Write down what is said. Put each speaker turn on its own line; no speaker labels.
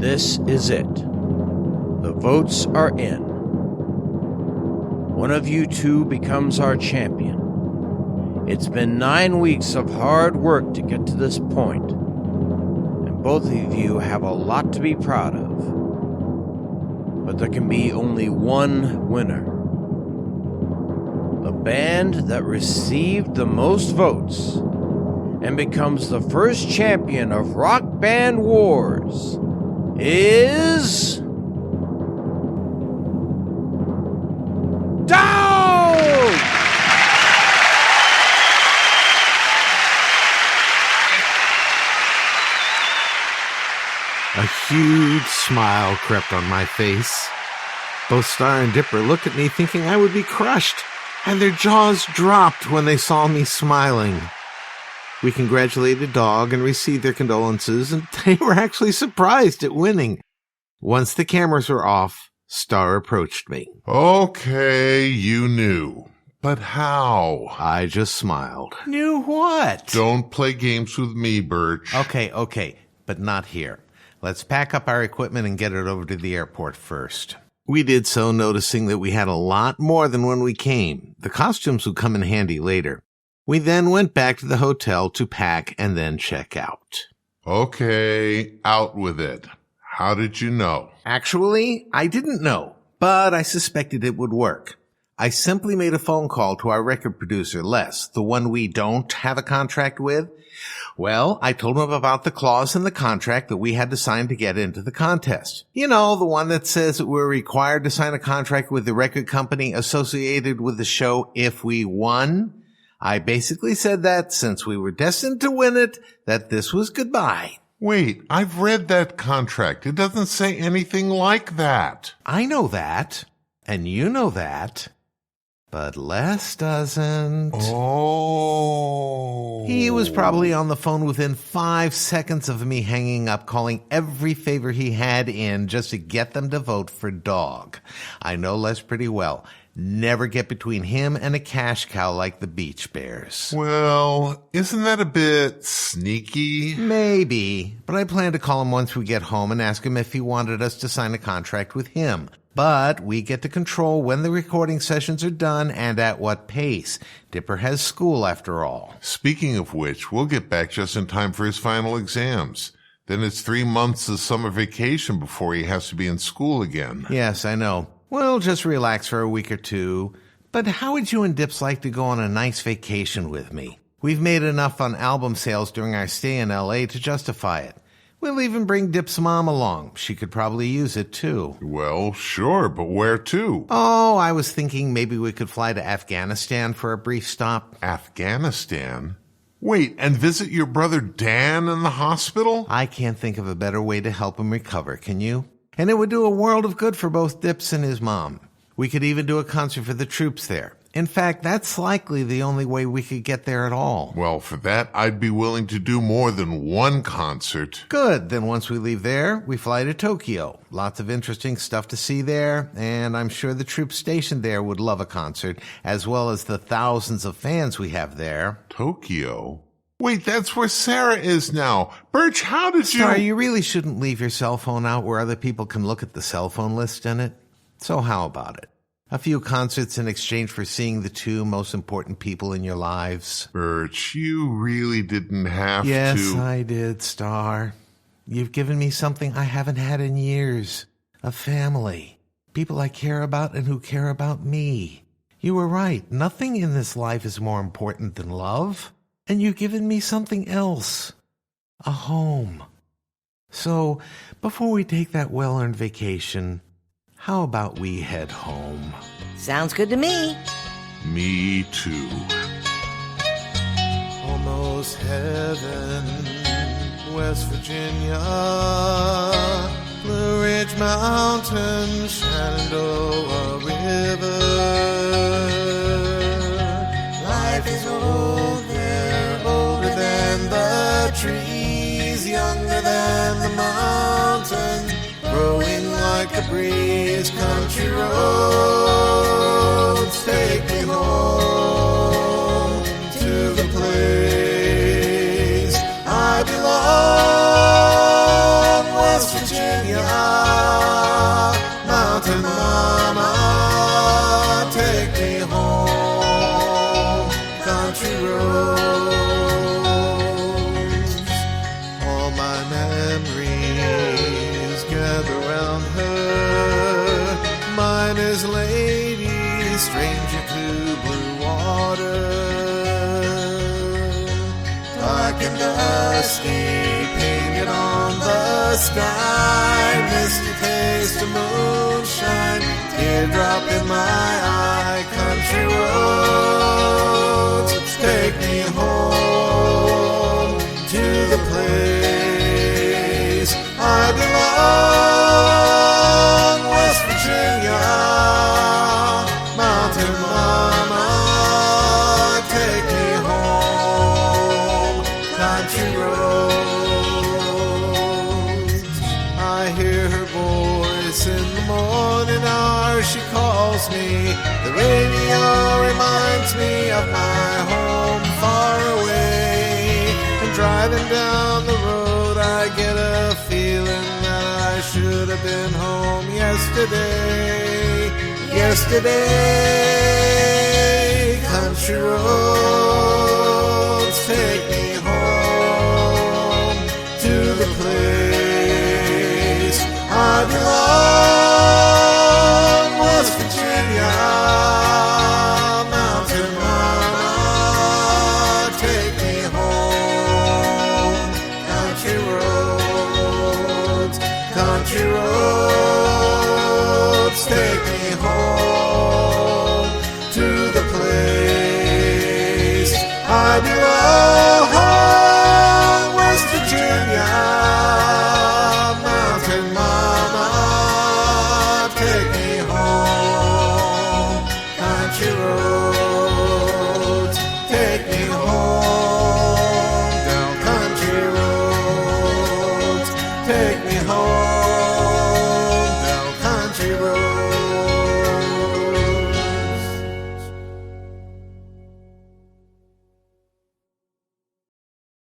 This is it. The votes are in. One of you two becomes our champion. It's been 9 weeks of hard work to get to this point, and both of you have a lot to be proud of. But there can be only one winner. The band that received the most votes and becomes the first champion of Rock Band Wars is... Down!
A huge smile crept on my face. Both Star and Dipper looked at me thinking I would be crushed, and their jaws dropped when they saw me smiling. We congratulated Dog and received their condolences, and they were actually surprised at winning. Once the cameras were off, Star approached me.
Okay, you knew. But how?
I just smiled.
Knew what?
Don't play games with me, Birch.
Okay, but not here. Let's pack up our equipment and get it over to the airport first. We did so, noticing that we had a lot more than when we came. The costumes would come in handy later. We then went back to the hotel to pack and then check out.
Okay, out with it. How did you know?
Actually, I didn't know, but I suspected it would work. I simply made a phone call to our record producer, Les, the one we don't have a contract with. Well, I told him about the clause in the contract that we had to sign to get into the contest. You know, the one that says that we're required to sign a contract with the record company associated with the show if we won. I basically said that since we were destined to win it, that this was goodbye.
Wait, I've read that contract. It doesn't say anything like that.
I know that, and you know that, but Les doesn't.
Oh.
He was probably on the phone within 5 seconds of me hanging up, calling every favor he had in just to get them to vote for Dog. I know Les pretty well. Never get between him and a cash cow like the Beach Bears.
Well, isn't that a bit sneaky?
Maybe, but I plan to call him once we get home and ask him if he wanted us to sign a contract with him. But we get to control when the recording sessions are done and at what pace. Dipper has school after all.
Speaking of which, we'll get back just in time for his final exams. Then it's 3 months of summer vacation before he has to be in school again.
Yes, I know. We'll just relax for a week or two. But how would you and Dips like to go on a nice vacation with me? We've made enough on album sales during our stay in L.A. to justify it. We'll even bring Dip's mom along. She could probably use it, too.
Well, sure, but where to?
Oh, I was thinking maybe we could fly to Afghanistan for a brief stop.
Afghanistan? Wait, and visit your brother Dan in the hospital?
I can't think of a better way to help him recover, can you? And it would do a world of good for both Dips and his mom. We could even do a concert for the troops there. In fact, that's likely the only way we could get there at all.
Well, for that, I'd be willing to do more than one concert.
Good. Then once we leave there, we fly to Tokyo. Lots of interesting stuff to see there, and I'm sure the troops stationed there would love a concert, as well as the thousands of fans we have there.
Tokyo? Wait, that's where Sarah is now. Birch, how did you...
Star, you really shouldn't leave your cell phone out where other people can look at the cell phone list in it. So how about it? A few concerts in exchange for seeing the two most important people in your lives.
Birch, you really didn't have to...
Yes, I did, Star. You've given me something I haven't had in years. A family. People I care about and who care about me. You were right. Nothing in this life is more important than love. And you've given me something else. A home. So, before we take that well-earned vacation, how about we head home?
Sounds good to me.
Me too.
Almost heaven, West Virginia, Blue Ridge Mountains, Shenandoah River. Life is old there, older than the trees, younger than the mountains, growing like a breeze. Country roads take me home to the place I belong. West Virginia,
all my memories gather round her. Mine is lady, stranger to blue water. Dark and dusty, painted on the sky, misty taste of moonshine, teardrop in my eye. Country roads, take me home to the place I belong. West Virginia, Mountain Mama, take me home. Country roads, I hear her voice in the morning hour. She calls me. The radio reminds me of my home far away. And driving down the road, I get a feeling that I should have been home yesterday. Yesterday, country roads, take me home.